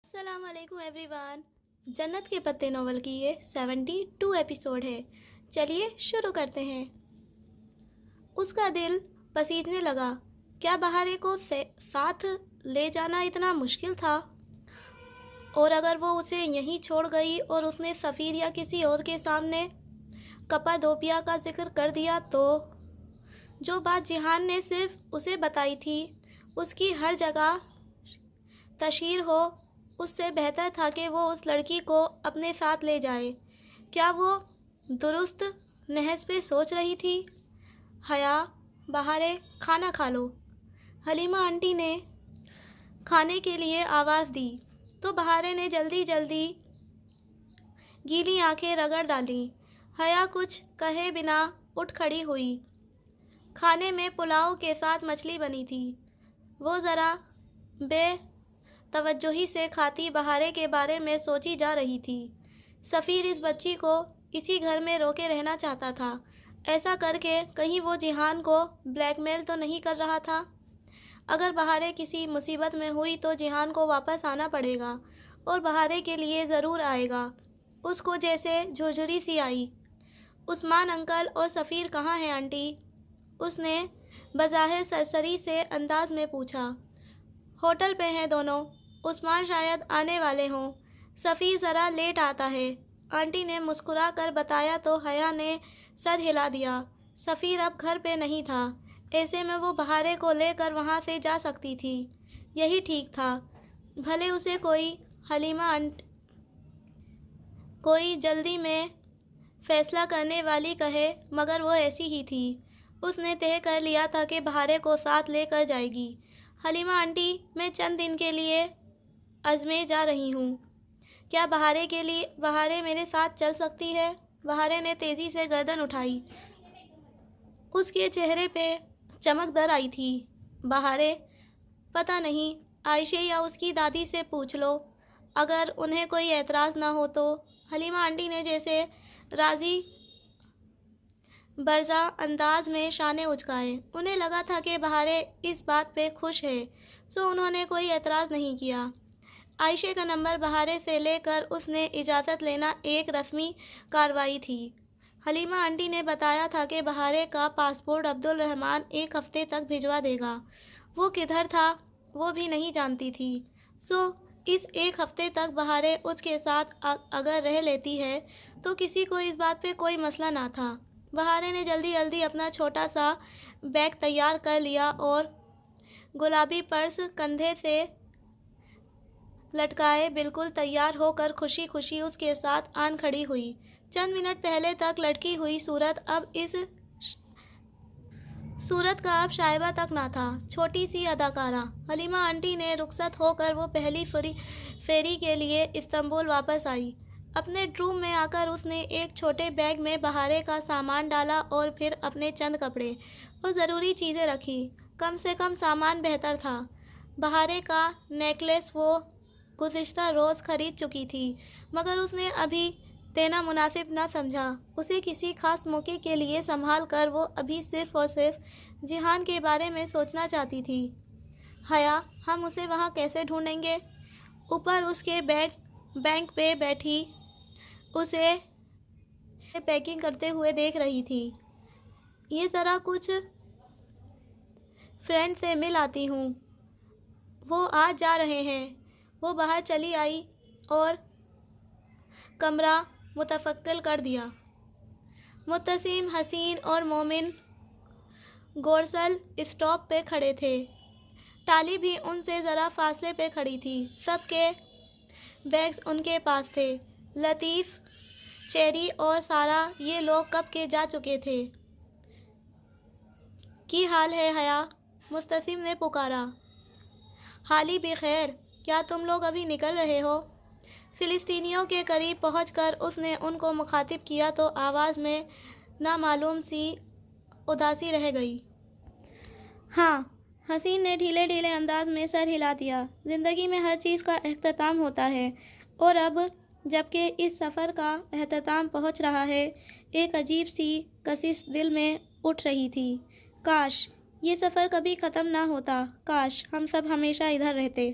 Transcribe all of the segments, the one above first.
السلام علیکم every one. جنت کے پتے ناول کی یہ 72 ایپیسوڈ ہے۔ چلیے شروع کرتے ہیں۔ اس کا دل پسیجنے لگا۔ کیا بہارے کو ساتھ لے جانا اتنا مشکل تھا؟ اور اگر وہ اسے یہیں چھوڑ گئی اور اس نے سفیر یا کسی اور کے سامنے کپادوپیا کا ذکر کر دیا تو؟ جو بات جہان نے صرف اسے بتائی تھی اس کی ہر جگہ تشہیر ہو، اس سے بہتر تھا کہ وہ اس لڑکی کو اپنے ساتھ لے جائے۔ کیا وہ درست نحس پہ سوچ رہی تھی؟ حیا، بہارے، کھانا کھا لو۔ حلیمہ آنٹی نے کھانے کے لیے آواز دی تو بہارے نے جلدی جلدی گیلی آنکھیں رگڑ ڈالیں۔ حیا کچھ کہے بنا اٹھ کھڑی ہوئی۔ کھانے میں پلاؤ کے ساتھ مچھلی بنی تھی۔ وہ ذرا بے توجہی سے کھاتی بہارے کے بارے میں سوچی جا رہی تھی۔ سفیر اس بچی کو اسی گھر میں روکے رہنا چاہتا تھا۔ ایسا کر کے کہیں وہ جہان کو بلیک میل تو نہیں کر رہا تھا؟ اگر بہارے کسی مصیبت میں ہوئی تو جہان کو واپس آنا پڑے گا، اور بہارے کے لیے ضرور آئے گا۔ اس کو جیسے جھرجھری سی آئی۔ عثمان انکل اور سفیر کہاں ہیں آنٹی؟ اس نے بظاہر سرسری سے انداز میں پوچھا۔ ہوٹل پہ ہیں دونوں، عثمان شاید آنے والے ہوں، سفیر ذرا لیٹ آتا ہے، آنٹی نے مسکرا کر بتایا تو حیا نے سر ہلا دیا۔ سفیر اب گھر پہ نہیں تھا، ایسے میں وہ بہارے کو لے کر وہاں سے جا سکتی تھی۔ یہی ٹھیک تھا، بھلے اسے کوئی جلدی میں فیصلہ کرنے والی کہے، مگر وہ ایسی ہی تھی۔ اس نے طے کر لیا تھا کہ بہارے کو ساتھ لے کر جائے گی۔ حلیمہ آنٹی، میں چند دن کے لیے اجمیر جا رہی ہوں، کیا بہارے میرے ساتھ چل سکتی ہے؟ بہارے نے تیزی سے گردن اٹھائی۔ اس کے چہرے پہ چمک در آئی تھی۔ بہارے، پتہ نہیں، عائشہ یا اس کی دادی سے پوچھ لو، اگر انہیں کوئی اعتراض نہ ہو تو۔ حلیمہ آنٹی نے جیسے راضی برضا انداز میں شانے اچکائے۔ انہیں لگا تھا کہ بہارے اس بات پہ خوش ہے، سو انہوں نے کوئی اعتراض نہیں کیا۔ عائشہ کا نمبر بہارے سے لے کر اس نے اجازت لینا ایک رسمی کارروائی تھی۔ حلیمہ آنٹی نے بتایا تھا کہ بہارے کا پاسپورٹ عبدالرحمن ایک ہفتے تک بھجوا دے گا۔ وہ کدھر تھا وہ بھی نہیں جانتی تھی، سو اس ایک ہفتے تک بہارے اس کے ساتھ اگر رہ لیتی ہے تو کسی کو اس بات پہ کوئی مسئلہ نہ تھا۔ بہارے نے جلدی جلدی اپنا چھوٹا سا بیگ تیار کر لیا اور گلابی پرس کندھے سے لٹکائے بالکل تیار ہو کر خوشی خوشی اس کے ساتھ آن کھڑی ہوئی۔ چند منٹ پہلے تک لٹکی ہوئی صورت کا اب شائبہ تک نہ تھا۔ چھوٹی سی اداکارہ حلیمہ آنٹی نے رخصت ہو کر وہ پہلی فیری کے لیے استنبول واپس آئی۔ اپنے روم میں آ کر اس نے ایک چھوٹے بیگ میں بہارے کا سامان ڈالا اور پھر اپنے چند کپڑے اور ضروری چیزیں رکھی۔ کم سے کم سامان بہتر تھا۔ بہارے کا نیکلیس وہ گزشتہ روز خرید چکی تھی، مگر اس نے ابھی دینا مناسب نہ سمجھا۔ اسے کسی خاص موقع کے لیے سنبھال کر وہ ابھی صرف اور صرف جہان کے بارے میں سوچنا چاہتی تھی۔ حیا، ہم اسے وہاں کیسے ڈھونڈیں گے؟ اوپر اس کے بینک پہ بیٹھی اسے پیکنگ کرتے ہوئے دیکھ رہی تھی۔ یہ ذرا کچھ فرینڈ سے مل آتی ہوں، وہ آج جا رہے ہیں۔ وہ باہر چلی آئی اور کمرہ متفقل کر دیا۔ مبتسم، حسین اور مومن گورسل اسٹاپ پہ کھڑے تھے۔ ٹالی بھی ان سے ذرا فاصلے پہ کھڑی تھی۔ سب کے بیگز ان کے پاس تھے۔ لطیف، چیری اور سارا یہ لوگ کب کے جا چکے تھے۔ کی حال ہے حیا؟ مبتسم نے پکارا۔ حالی بخیر، کیا تم لوگ ابھی نکل رہے ہو؟ فلسطینیوں کے قریب پہنچ کر اس نے ان کو مخاطب کیا تو آواز میں نامعلوم سی اداسی رہ گئی۔ ہاں، حسین نے ڈھیلے ڈھیلے انداز میں سر ہلا دیا۔ زندگی میں ہر چیز کا اختتام ہوتا ہے، اور اب جبکہ اس سفر کا اختتام پہنچ رہا ہے، ایک عجیب سی کشش دل میں اٹھ رہی تھی۔ کاش یہ سفر کبھی ختم نہ ہوتا، کاش ہم سب ہمیشہ ادھر رہتے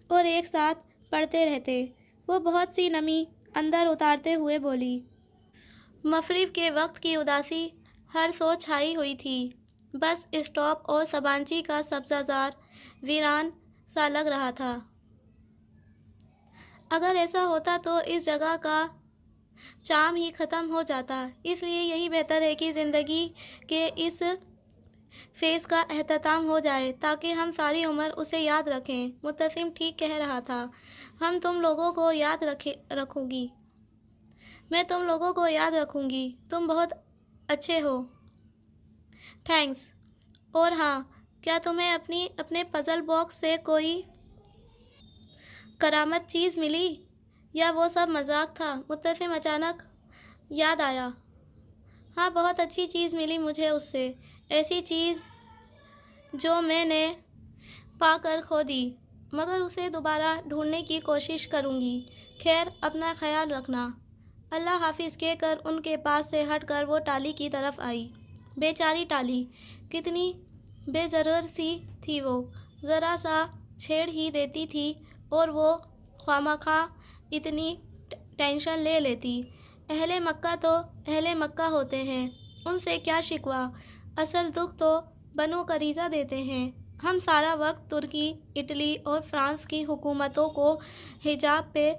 اور ایک ساتھ پڑھتے رہتے۔ وہ بہت سی نمی اندر اتارتے ہوئے بولی۔ مغرب کے وقت کی اداسی ہر سو چھائی ہوئی تھی۔ بس اسٹاپ اور سبانچی کا سبزہ زار ویران سا لگ رہا تھا۔ اگر ایسا ہوتا تو اس جگہ کا چارم ہی ختم ہو جاتا، اس لیے یہی بہتر ہے کہ زندگی کے اس فیز کا اختتام ہو جائے تاکہ ہم ساری عمر اسے یاد رکھیں۔ مبتسم ٹھیک کہہ رہا تھا۔ ہم تم لوگوں کو یاد رکھوں گی۔ میں تم لوگوں کو یاد رکھوں گی۔ تم بہت اچھے ہو۔ تھینکس۔ اور ہاں، کیا تمہیں اپنے پزل باکس سے کوئی کرامت چیز ملی یا وہ سب مذاق تھا؟ مبتسم اچانک یاد آیا۔ ہاں، بہت اچھی چیز ملی مجھے اس سے، ایسی چیز جو میں نے پا کر کھو دی، مگر اسے دوبارہ ڈھونڈنے کی کوشش کروں گی۔ خیر، اپنا خیال رکھنا۔ اللہ حافظ کہہ کر ان کے پاس سے ہٹ کر وہ ٹالی کی طرف آئی۔ بیچاری ٹالی، کتنی بے ضرر سی تھی وہ، ذرا سا چھیڑ ہی دیتی تھی اور وہ خوامخواہ اتنی ٹینشن لے لیتی۔ اہل مکہ تو اہل مکہ ہوتے ہیں، ان سے کیا شکوہ، اصل دکھ تو بنو قریظہ دیتے ہیں۔ ہم سارا وقت ترکی، اٹلی اور فرانس کی حکومتوں کو حجاب پہ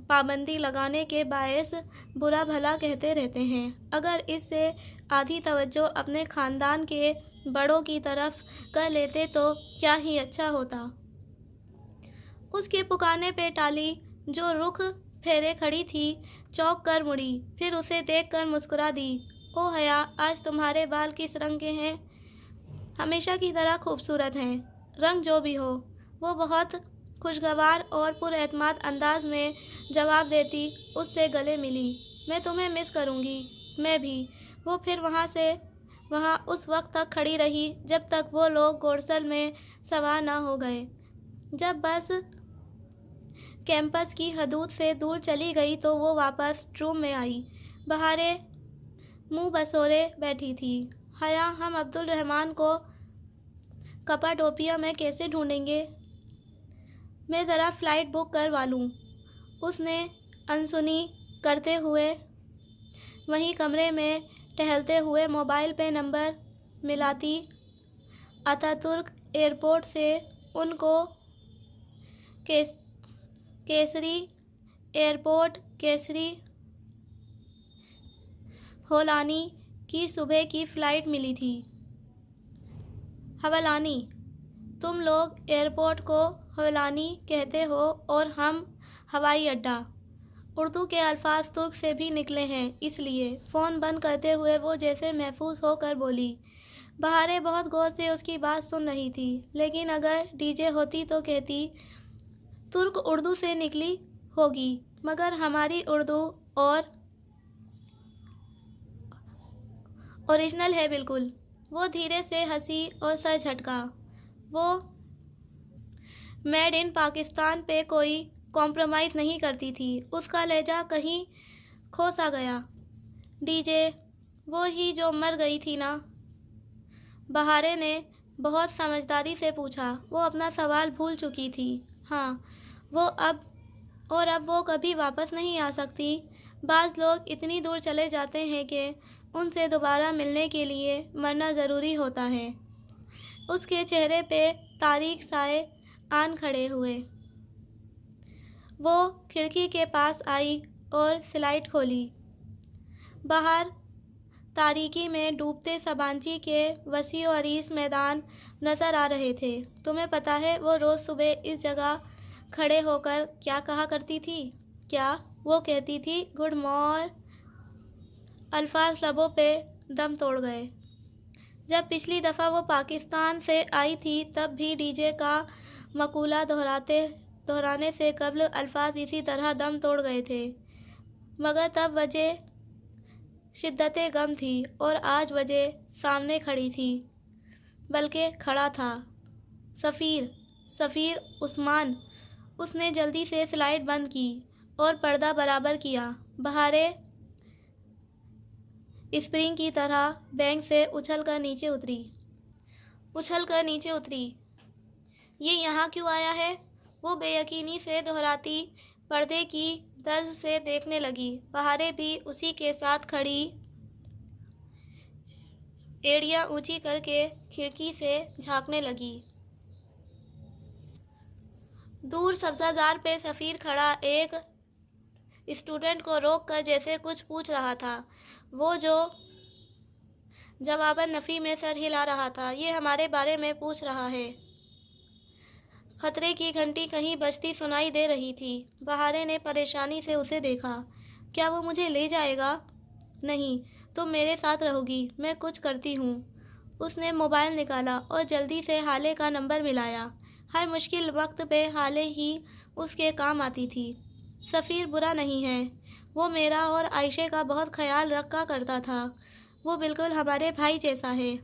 پابندی لگانے کے باعث برا بھلا کہتے رہتے ہیں۔ اگر اس سے آدھی توجہ اپنے خاندان کے بڑوں کی طرف کر لیتے تو کیا ہی اچھا ہوتا۔ اس کے پکارنے پہ ٹالی، جو رخ پھیرے کھڑی تھی، چونک کر مڑی، پھر اسے دیکھ کر مسکرا دی۔ او حیا، آج تمہارے بال کس رنگ کے ہیں؟ ہمیشہ کی طرح خوبصورت ہیں۔ رنگ جو بھی ہو، وہ بہت خوشگوار اور پر اعتماد انداز میں جواب دیتی اس سے گلے ملی۔ میں تمہیں مس کروں گی۔ میں بھی۔ وہ پھر وہاں اس وقت تک کھڑی رہی جب تک وہ لوگ گوڈسل میں سوار نہ ہو گئے۔ جب بس کیمپس کی حدود سے دور چلی گئی تو وہ واپس روم میں آئی۔ بہاریں منہ بسورے بیٹھی تھی۔ حیا، ہم عبدالرحمن کو کپاڈوپیا میں کیسے ڈھونڈیں گے؟ میں ذرا فلائٹ بک کروا لوں، اس نے انسنی کرتے ہوئے وہیں کمرے میں ٹہلتے ہوئے موبائل پہ نمبر ملاتی آتاترک ایئرپورٹ سے ان کو کیسری ایئرپورٹ کیسری ہولانی کی صبح کی فلائٹ ملی تھی۔ حولانی؟ تم لوگ ایئرپورٹ کو حولانی کہتے ہو اور ہم ہوائی اڈہ۔ اردو کے الفاظ ترک سے بھی نکلے ہیں، اس لیے۔ فون بند کرتے ہوئے وہ جیسے محظوظ ہو کر بولی۔ بہاریں بہت غور سے اس کی بات سن رہی تھی، لیکن اگر ڈی جے ہوتی تو کہتی ترک اردو سے نکلی ہوگی، مگر ہماری اردو اور اوریجنل ہے بالکل۔ وہ دھیرے سے ہنسی اور سر جھٹکا۔ وہ میڈ ان پاکستان پہ کوئی کمپرومائز نہیں کرتی تھی۔ اس کا لہجہ کہیں کھو سا گیا۔ ڈی جے وہ ہی جو مر گئی تھی نا؟ بہاریں نے بہت سمجھداری سے پوچھا۔ وہ اپنا سوال بھول چکی تھی۔ ہاں، اب وہ کبھی واپس نہیں آ سکتی۔ بعض لوگ اتنی دور چلے جاتے ہیں کہ ان سے دوبارہ ملنے کے لیے مرنا ضروری ہوتا ہے۔ اس کے چہرے پہ تاریک سائے آن کھڑے ہوئے۔ وہ کھڑکی کے پاس آئی اور سلائڈ کھولی۔ باہر تاریکی میں ڈوبتے سبانچی کے وسیع و عریض میدان نظر آ رہے تھے۔ تمہیں پتہ ہے وہ روز صبح اس جگہ کھڑے ہو کر کیا کہا کرتی تھی؟ کیا؟ وہ کہتی تھی گڈ الفاظ لبوں پہ دم توڑ گئے۔ جب پچھلی دفعہ وہ پاکستان سے آئی تھی تب بھی ڈی جے کا مقولہ دہرانے سے قبل الفاظ اسی طرح دم توڑ گئے تھے، مگر تب وجہ شدت غم تھی اور آج وجہ سامنے کھڑی تھی، بلکہ کھڑا تھا سفیر عثمان۔ اس نے جلدی سے سلائڈ بند کی اور پردہ برابر کیا۔ بہاریں اسپرنگ کی طرح بینک سے اچھل کر نیچے اتری۔ یہ یہاں کیوں آیا ہے؟ وہ بے یقینی سے دہراتی پردے کی درز سے دیکھنے لگی۔ بہاریں بھی اسی کے ساتھ کھڑی ایڑیاں اونچی کر کے کھڑکی سے جھانکنے لگی۔ دور سبزہ زار پہ سفیر کھڑا ایک اسٹوڈنٹ کو روک کر جیسے کچھ پوچھ رہا تھا، وہ جو جواباً نفی میں سر ہلا رہا تھا۔ یہ ہمارے بارے میں پوچھ رہا ہے۔ خطرے کی گھنٹی کہیں بجتی سنائی دے رہی تھی۔ بہاریں نے پریشانی سے اسے دیکھا۔ کیا وہ مجھے لے جائے گا؟ نہیں، تم میرے ساتھ رہو گی، میں کچھ کرتی ہوں۔ اس نے موبائل نکالا اور جلدی سے ہالے کا نمبر ملایا۔ ہر مشکل وقت پہ ہالے ہی اس کے کام آتی تھی۔ سفیر برا نہیں ہے، وہ میرا اور عائشہ کا بہت خیال رکھا کرتا تھا۔ وہ بالکل ہمارے بھائی جیسا ہے۔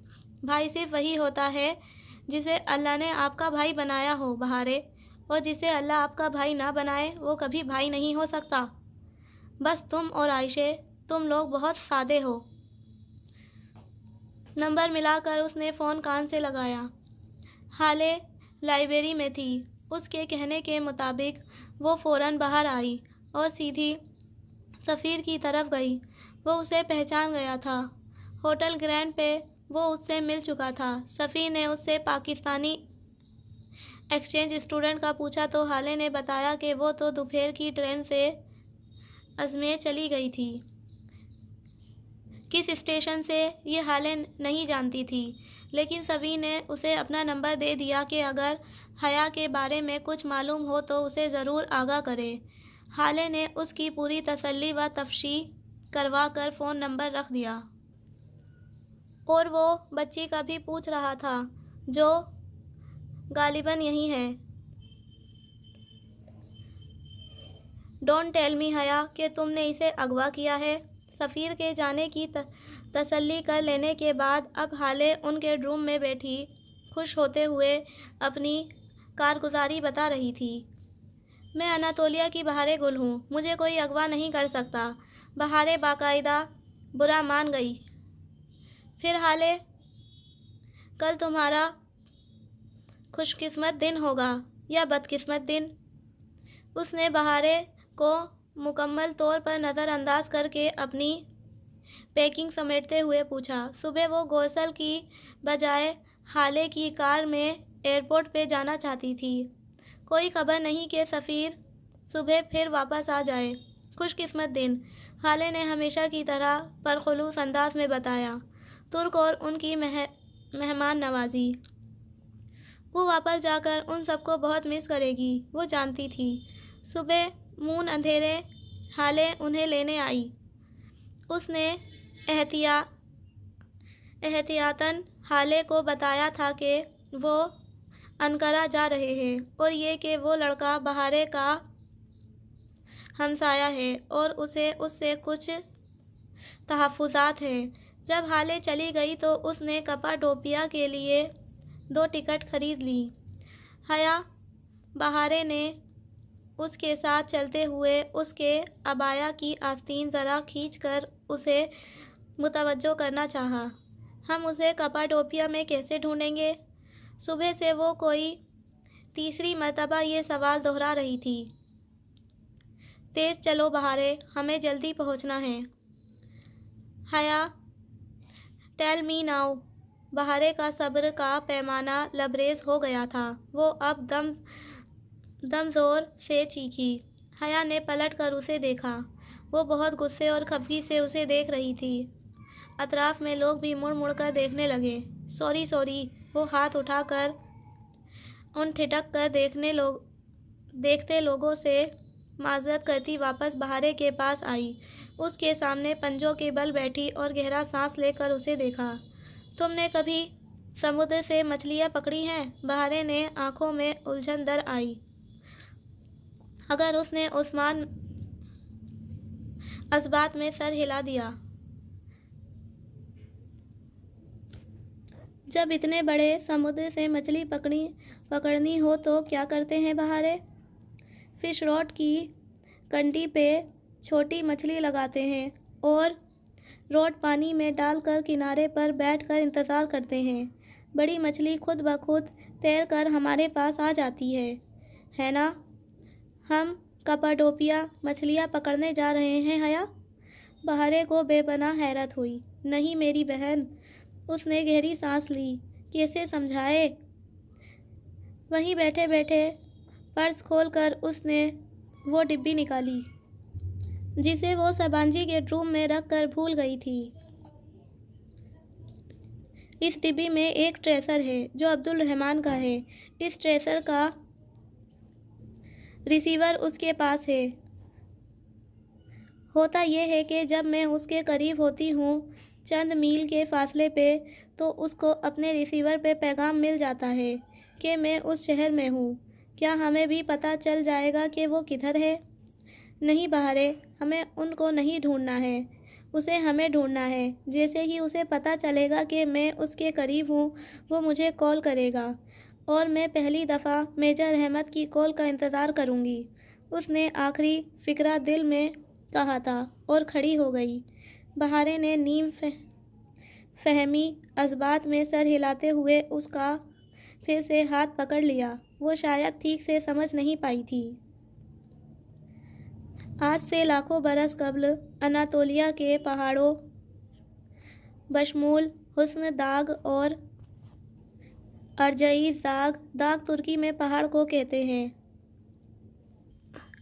بھائی صرف وہی ہوتا ہے جسے اللہ نے آپ کا بھائی بنایا ہو بہارے، اور جسے اللہ آپ کا بھائی نہ بنائے وہ کبھی بھائی نہیں ہو سکتا۔ بس تم اور عائشہ، تم لوگ بہت سادے ہو۔ نمبر ملا کر اس نے فون کان سے لگایا۔ ہالے لائبریری میں تھی۔ اس کے کہنے کے مطابق وہ فوراً باہر آئی اور سیدھی سفیر کی طرف گئی۔ وہ اسے پہچان گیا تھا۔ ہوٹل گرینڈ پہ وہ اس سے مل چکا تھا۔ سفیر نے اس سے پاکستانی ایکسچینج اسٹوڈنٹ کا پوچھا تو ہالے نے بتایا کہ وہ تو دوپہر کی ٹرین سے اجمیر چلی گئی تھی۔ کس اسٹیشن سے یہ ہالے نہیں جانتی تھی، لیکن سفیر نے اسے اپنا نمبر دے دیا کہ اگر حیا کے بارے میں کچھ معلوم ہو تو اسے ضرور آگاہ کرے۔ ہالے نے اس کی پوری تسلی و تفشی کروا کر فون نمبر رکھ دیا۔ اور وہ بچی کا بھی پوچھ رہا تھا جو غالباً یہی ہے۔ ڈونٹ ٹیل می حیا کہ تم نے اسے اغوا کیا ہے۔ سفیر کے جانے کی تسلی کر لینے کے بعد اب ہالے ان کے روم میں بیٹھی خوش ہوتے ہوئے اپنی کارگزاری بتا رہی تھی۔ میں اناتولیہ کی بہاریں گل ہوں، مجھے کوئی اغوا نہیں کر سکتا۔ بہاریں باقاعدہ برا مان گئی۔ پھر ہالے، کل تمہارا خوش قسمت دن ہوگا یا بدقسمت دن؟ اس نے بہاریں کو مکمل طور پر نظر انداز کر کے اپنی پیکنگ سمیٹتے ہوئے پوچھا۔ صبح وہ گوسل کی بجائے ہالے کی کار میں ایئرپورٹ پہ جانا چاہتی تھی۔ کوئی خبر نہیں کہ سفیر صبح پھر واپس آ جائے۔ خوش قسمت دن، ہالے نے ہمیشہ کی طرح پرخلوص انداز میں بتایا۔ ترک اور ان کی مہمان نوازی۔ وہ واپس جا کر ان سب کو بہت مس کرے گی، وہ جانتی تھی۔ صبح مون اندھیرے ہالے انہیں لینے آئی۔ اس نے احتیاطاً ہالے کو بتایا تھا کہ وہ انقرہ جا رہے ہیں اور یہ کہ وہ لڑکا بہاریں کا ہمسایہ ہے اور اسے اس سے کچھ تحفظات ہیں۔ جب ہالے چلی گئی تو اس نے کپاڈوکیا کے لیے 2 ٹکٹ خرید لی۔ حیا، بہاریں نے اس کے ساتھ چلتے ہوئے اس کے عبایا کی آستین ذرا کھینچ کر اسے متوجہ کرنا چاہا۔ ہم اسے کپاڈوکیا میں کیسے ڈھونڈیں گے؟ صبح سے وہ کوئی تیسری مرتبہ یہ سوال دہرا رہی تھی۔ تیز چلو بہاریں، ہمیں جلدی پہنچنا ہے۔ حیا، ٹیل می ناؤ۔ بہاریں کا صبر کا پیمانہ لبریز ہو گیا تھا۔ وہ اب دم زور سے چیخی۔ حیا نے پلٹ کر اسے دیکھا۔ وہ بہت غصے اور خفگی سے اسے دیکھ رہی تھی۔ اطراف میں لوگ بھی مڑ مڑ کر دیکھنے لگے۔ سوری، وہ ہاتھ اٹھا کر ان ٹھٹک کر دیکھتے لوگوں سے معذرت کرتی واپس بہاریں کے پاس آئی۔ اس کے سامنے پنجوں کے بل بیٹھی اور گہرا سانس لے کر اسے دیکھا۔ تم نے کبھی سمندر سے مچھلیاں پکڑی ہیں؟ بہاریں نے آنکھوں میں الجھن در آئی۔ اگر اس نے عثمان اس بات میں سر ہلا دیا۔ جب اتنے بڑے سمندر سے مچھلی پکڑنی ہو تو کیا کرتے ہیں بہاریں؟ فش راڈ کی کنڈی پہ چھوٹی مچھلی لگاتے ہیں اور راڈ پانی میں ڈال کر کنارے پر بیٹھ کر انتظار کرتے ہیں۔ بڑی مچھلی خود بخود تیر کر ہمارے پاس آ جاتی ہے۔ ہے نا؟ ہم کپاڈوپیا مچھلیاں پکڑنے جا رہے ہیں حیا؟ بہارے کو بے پناہ حیرت ہوئی۔ نہیں میری بہن، اس نے گہری سانس لی۔ کیسے سمجھائے؟ وہیں بیٹھے بیٹھے پرس کھول کر اس نے وہ ڈبی نکالی جسے وہ سبانجی کے روم میں رکھ کر بھول گئی تھی۔ اس ڈبی میں ایک ٹریسر ہے جو عبدالرحمن کا ہے۔ اس ٹریسر کا ریسیور اس کے پاس ہے۔ ہوتا یہ ہے کہ جب میں اس کے قریب ہوتی ہوں، چند میل کے فاصلے پہ، تو اس کو اپنے ریسیور پہ پیغام مل جاتا ہے کہ میں اس شہر میں ہوں۔ کیا ہمیں بھی پتہ چل جائے گا کہ وہ کدھر ہے؟ نہیں بہارے، ہمیں ان کو نہیں ڈھونڈنا ہے، اسے ہمیں ڈھونڈنا ہے۔ جیسے ہی اسے پتہ چلے گا کہ میں اس کے قریب ہوں، وہ مجھے کال کرے گا اور میں پہلی دفعہ میجر احمد کی کال کا انتظار کروں گی۔ اس نے آخری فقرہ دل میں کہا تھا اور کھڑی ہو گئی۔ بہارے نے نیم فہمی اثبات میں سر ہلاتے ہوئے اس کا پھر سے ہاتھ پکڑ لیا۔ وہ شاید ٹھیک سے سمجھ نہیں پائی تھی۔ آج سے لاکھوں برس قبل اناتولیا کے پہاڑوں بشمول حسن داغ اور ارجعیز داغ ترکی میں پہاڑ کو کہتے ہیں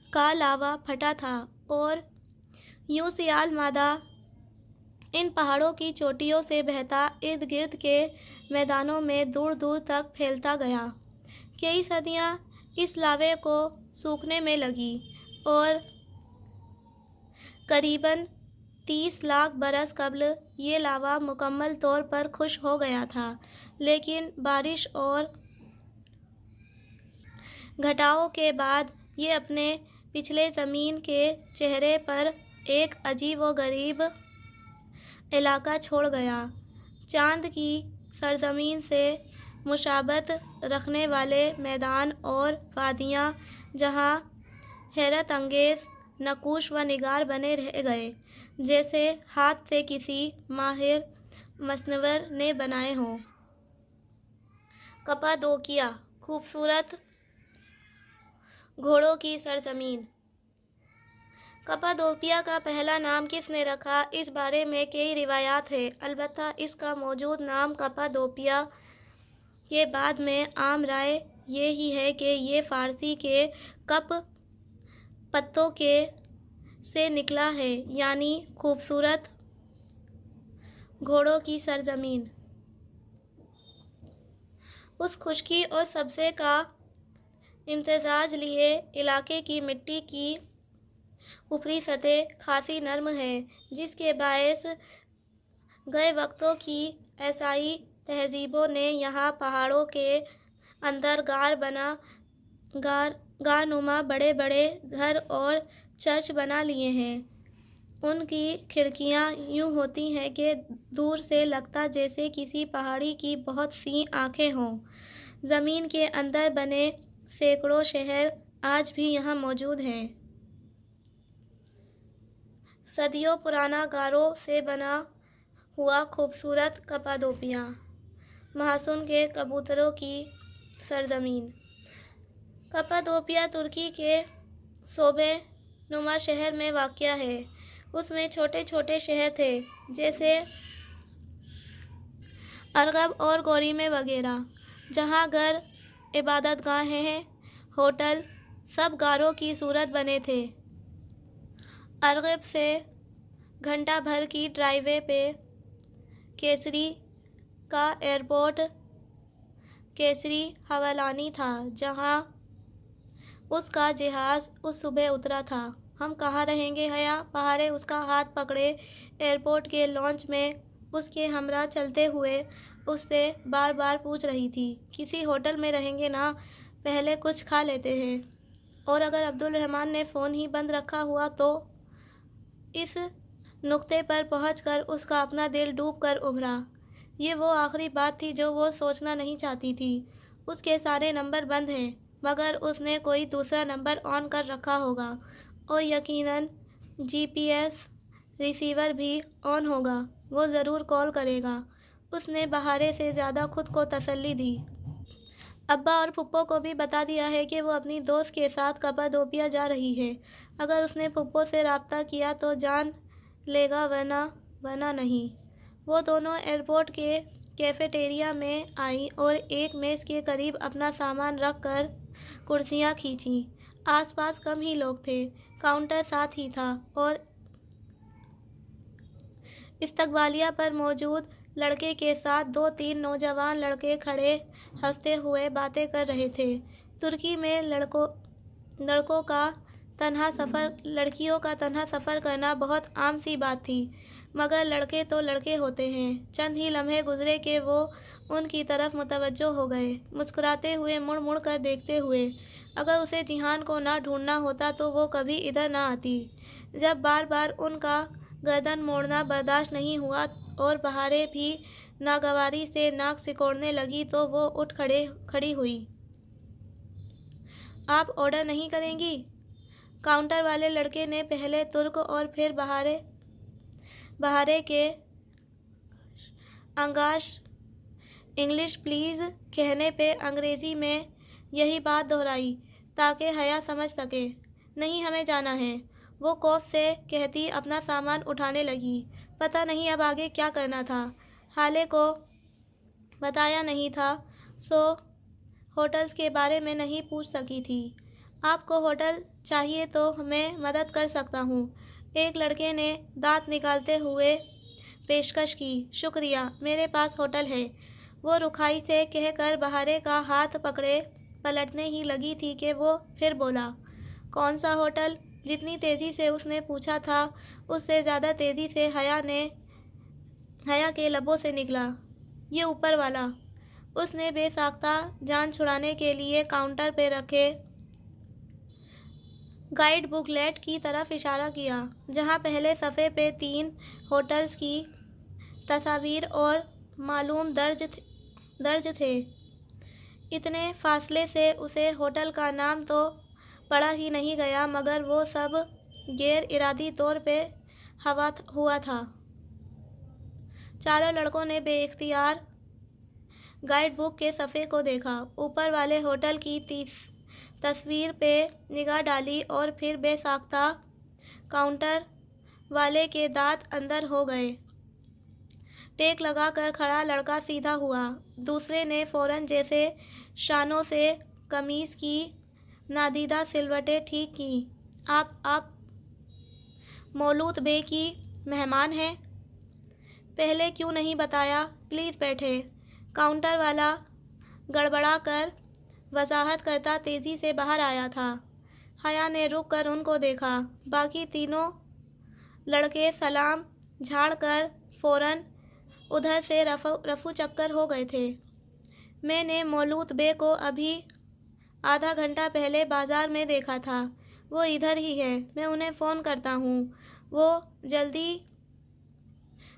کا لاوا پھٹا تھا اور یوں سیال مادہ ان پہاڑوں کی چوٹیوں سے بہتا ارد گرد کے میدانوں میں دور دور تک پھیلتا گیا۔ کئی صدیاں اس لاوے کو سوکھنے میں لگی اور قریباً 30 لاکھ برس قبل یہ لاوا مکمل طور پر خشک ہو گیا تھا، لیکن بارش اور گھٹاؤ کے بعد یہ اپنے پچھلے زمین کے چہرے پر ایک عجیب و غریب علاقہ چھوڑ گیا۔ چاند کی سرزمین سے مشابہت رکھنے والے میدان اور وادیاں جہاں حیرت انگیز نقوش و نگار بنے رہ گئے، جیسے ہاتھ سے کسی ماہر مصور نے بنائے ہوں۔ کپادوکیا، خوبصورت گھوڑوں کی سرزمین۔ کپادوکیا کا پہلا نام کس نے رکھا، اس بارے میں کئی روایات ہیں۔ البتہ اس کا موجودہ نام کپادوپیا کے بعد میں عام رائے یہی ہے کہ یہ فارسی کے کپ پتوں کے سے نکلا ہے، یعنی خوبصورت گھوڑوں کی سرزمین۔ اس خشکی اور سبزے کا امتزاج لیے علاقے کی مٹی کی اوپری سطح خاصی نرم ہے، جس کے باعث گئے وقتوں کی ایسائی تہذیبوں نے یہاں پہاڑوں کے اندر غار نما بڑے بڑے گھر اور چرچ بنا لیے ہیں۔ ان کی کھڑکیاں یوں ہوتی ہیں کہ دور سے لگتا جیسے کسی پہاڑی کی بہت سی آنکھیں ہوں۔ زمین کے اندر بنے سینکڑوں شہر آج بھی یہاں موجود ہیں۔ صدیوں پرانا غاروں سے بنا ہوا خوبصورت کپادوپیا، محسن کے کبوتروں کی سرزمین۔ کپادوپیا ترکی کے صوبے نما شہر میں واقع ہے۔ اس میں چھوٹے چھوٹے شہر تھے، جیسے ارغب اور گوریمے وغیرہ، جہاں گھر، عبادت گاہیں، ہوٹل سب غاروں کی صورت بنے تھے۔ ارغب سے گھنٹہ بھر کی ڈرائیو وے پہ کیسری کا ایئرپورٹ کیسری حوالانی تھا، جہاں اس کا جہاز اس صبح اترا تھا۔ ہم کہاں رہیں گے حیا؟ بہارے اس کا ہاتھ پکڑے ایئرپورٹ کے لانچ میں اس کے ہمراہ چلتے ہوئے اس سے بار بار پوچھ رہی تھی۔ کسی ہوٹل میں رہیں گے نا، پہلے کچھ کھا لیتے ہیں، اور اگر عبدالرحمن نے فون ہی بند رکھا ہوا تو؟ اس نقطے پر پہنچ کر اس کا اپنا دل ڈوب کر ابھرا۔ یہ وہ آخری بات تھی جو وہ سوچنا نہیں چاہتی تھی۔ اس کے سارے نمبر بند ہیں، مگر اس نے کوئی دوسرا نمبر آن کر رکھا ہوگا، اور یقیناً جی پی ایس ریسیور بھی آن ہوگا، وہ ضرور کال کرے گا۔ اس نے بہارے سے زیادہ خود کو تسلی دی۔ ابا اور پھپھو کو بھی بتا دیا ہے کہ وہ اپنی دوست کے ساتھ کپادوپیا جا رہی ہے۔ اگر اس نے پھپھو سے رابطہ کیا تو جان لے گا، ورنہ نہیں۔ وہ دونوں ایئرپورٹ کے کیفیٹیریا میں آئیں اور ایک میز کے قریب اپنا سامان رکھ کر کرسیاں کھینچیں۔ آس پاس کم ہی لوگ تھے، کاؤنٹر ساتھ ہی تھا اور استقبالیہ پر موجود لڑکے کے ساتھ 2-3 نوجوان لڑکے کھڑے ہنستے ہوئے باتیں کر رہے تھے۔ ترکی میں لڑکیوں کا تنہا سفر کرنا بہت عام سی بات تھی، مگر لڑکے تو لڑکے ہوتے ہیں۔ چند ہی لمحے گزرے کہ وہ ان کی طرف متوجہ ہو گئے، مسکراتے ہوئے، مڑ مڑ کر دیکھتے ہوئے۔ اگر اسے جیہان کو نہ ڈھونڈنا ہوتا تو وہ کبھی ادھر نہ آتی۔ جب بار بار ان کا گردن موڑنا برداشت نہیں ہوا اور بہاریں بھی ناگواری سے ناک سکوڑنے لگی تو وہ اٹھ کھڑی ہوئی۔ آپ آرڈر نہیں کریں گی؟ کاؤنٹر والے لڑکے نے پہلے ترک اور پھر بہارے کے انگلش پلیز کہنے پہ انگریزی میں یہی بات دہرائی تاکہ حیا سمجھ سکے۔ نہیں، ہمیں جانا ہے، وہ خوف سے کہتی اپنا سامان اٹھانے لگی۔ پتہ نہیں اب آگے کیا کرنا تھا، حالے کو بتایا نہیں تھا، سو ہوٹلز کے بارے میں نہیں پوچھ سکی تھی۔ آپ کو ہوٹل چاہیے تو میں مدد کر سکتا ہوں، ایک لڑکے نے دانت نکالتے ہوئے پیشکش کی۔ شکریہ، میرے پاس ہوٹل ہے، وہ رکھائی سے کہہ کر بہارے کا ہاتھ پکڑے پلٹنے ہی لگی تھی کہ وہ پھر بولا۔ کون سا ہوٹل؟ جتنی تیزی سے اس نے پوچھا تھا اس سے زیادہ تیزی سے حیا کے لبوں سے نکلا، یہ اوپر والا۔ اس نے بے ساختہ جان چھڑانے کے لیے کاؤنٹر پہ رکھے گائیڈ بک لیٹ کی طرف اشارہ کیا، جہاں پہلے صفحے پہ 3 ہوٹلز کی تصاویر اور معلوم درج تھے۔ اتنے فاصلے سے اسے ہوٹل کا نام تو پڑھا ہی نہیں گیا، مگر وہ سب غیر ارادی طور پہ ہوا تھا۔ چاروں لڑکوں نے بے اختیار گائیڈ بک کے صفحے کو دیکھا، اوپر والے ہوٹل کی تصویر پہ نگاہ ڈالی اور پھر بے ساختہ کاؤنٹر والے کے دانت اندر ہو گئے۔ ٹیک لگا کر کھڑا لڑکا سیدھا ہوا، دوسرے نے فوراً جیسے شانوں سے قمیص کی نادیدہ سلوٹیں ٹھیک کیں۔ آپ مولود بے کی مہمان ہیں؟ پہلے کیوں نہیں بتایا؟ پلیز بیٹھیں۔ کاؤنٹر والا گڑبڑا کر وضاحت کرتا تیزی سے باہر آیا تھا۔ حیا نے رک کر ان کو دیکھا، باقی تینوں لڑکے سلام جھاڑ کر فوراً ادھر سے رفو چکر ہو گئے تھے۔ میں نے مولود بے کو ابھی آدھا گھنٹہ پہلے بازار میں دیکھا تھا، وہ ادھر ہی ہے، میں انہیں فون کرتا ہوں۔ وہ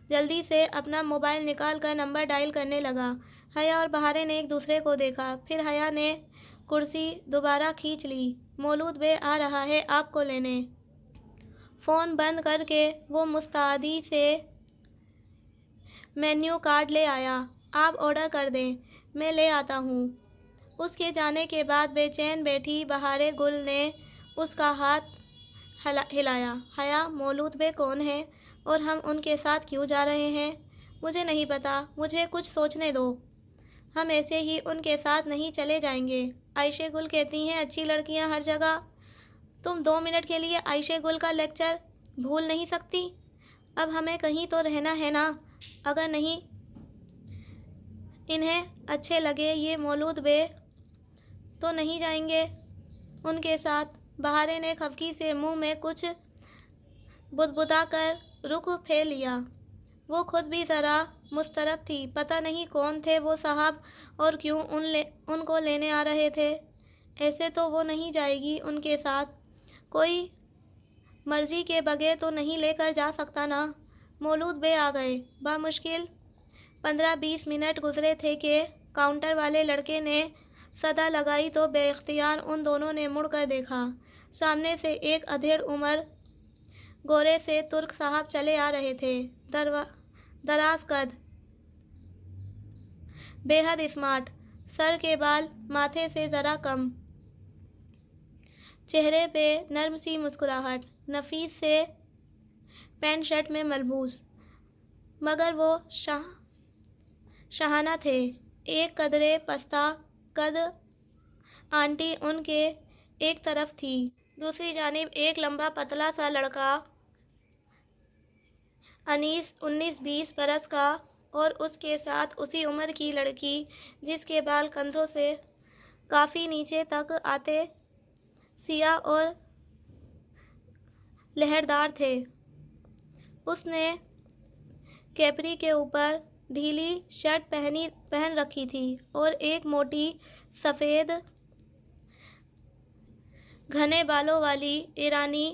جلدی سے اپنا موبائل نکال کر نمبر ڈائل کرنے لگا۔ حیا اور بہارے نے ایک دوسرے کو دیکھا، پھر حیا نے کرسی دوبارہ کھینچ لی۔ مولود بے آ رہا ہے آپ کو لینے۔ فون بند کر کے وہ مستعدی سے مینیو کارڈ لے آیا۔ آپ آرڈر کر دیں، میں لے آتا ہوں۔ اس کے جانے کے بعد بے چین بیٹھی بہارے گل نے اس کا ہاتھ ہلایا۔ حیا، مولود بے کون ہیں اور ہم ان کے ساتھ کیوں جا رہے ہیں؟ مجھے نہیں پتا، مجھے کچھ سوچنے دو۔ ہم ایسے ہی ان کے ساتھ نہیں چلے جائیں گے۔ عائشہ گل کہتی ہیں اچھی لڑکیاں ہر جگہ۔ تم 2 منٹ کے لیے عائشہ گل کا لیکچر بھول نہیں سکتی؟ اب ہمیں کہیں تو رہنا ہے نا، اگر نہیں انہیں اچھے لگے یہ مولود بے تو نہیں جائیں گے ان کے ساتھ۔ بہارے نے خفگی سے منہ میں کچھ بدبدا کر رخ پھیر لیا۔ وہ خود بھی ذرا مضطرب تھی، پتہ نہیں کون تھے وہ صاحب اور کیوں ان کو لینے آ رہے تھے۔ ایسے تو وہ نہیں جائے گی ان کے ساتھ، کوئی مرضی کے بغیر تو نہیں لے کر جا سکتا نا۔ مولود بے آ گئے۔ بامشکل 15-20 منٹ گزرے تھے کہ کاؤنٹر والے لڑکے نے صدا لگائی تو بے اختیار ان دونوں نے مڑ کر دیکھا۔ سامنے سے ایک ادھیڑ عمر گورے سے ترک صاحب چلے آ رہے تھے، دراز قد، بے حد اسمارٹ، سر کے بال ماتھے سے ذرا کم، چہرے پہ نرم سی مسکراہٹ، نفیس سے پینٹ شرٹ میں ملبوس، مگر وہ شاہانہ تھے۔ ایک قدرے پستہ قد آنٹی ان کے ایک طرف تھی، دوسری جانب ایک لمبا پتلا سا لڑکا 19-20 برس کا، اور اس کے ساتھ اسی عمر کی لڑکی جس کے بال کندھوں سے کافی نیچے تک آتے، سیاہ اور لہردار تھے۔ اس نے کیپری کے اوپر ڈھیلی شرٹ پہن رکھی تھی اور ایک موٹی سفید گھنے بالوں والی ایرانی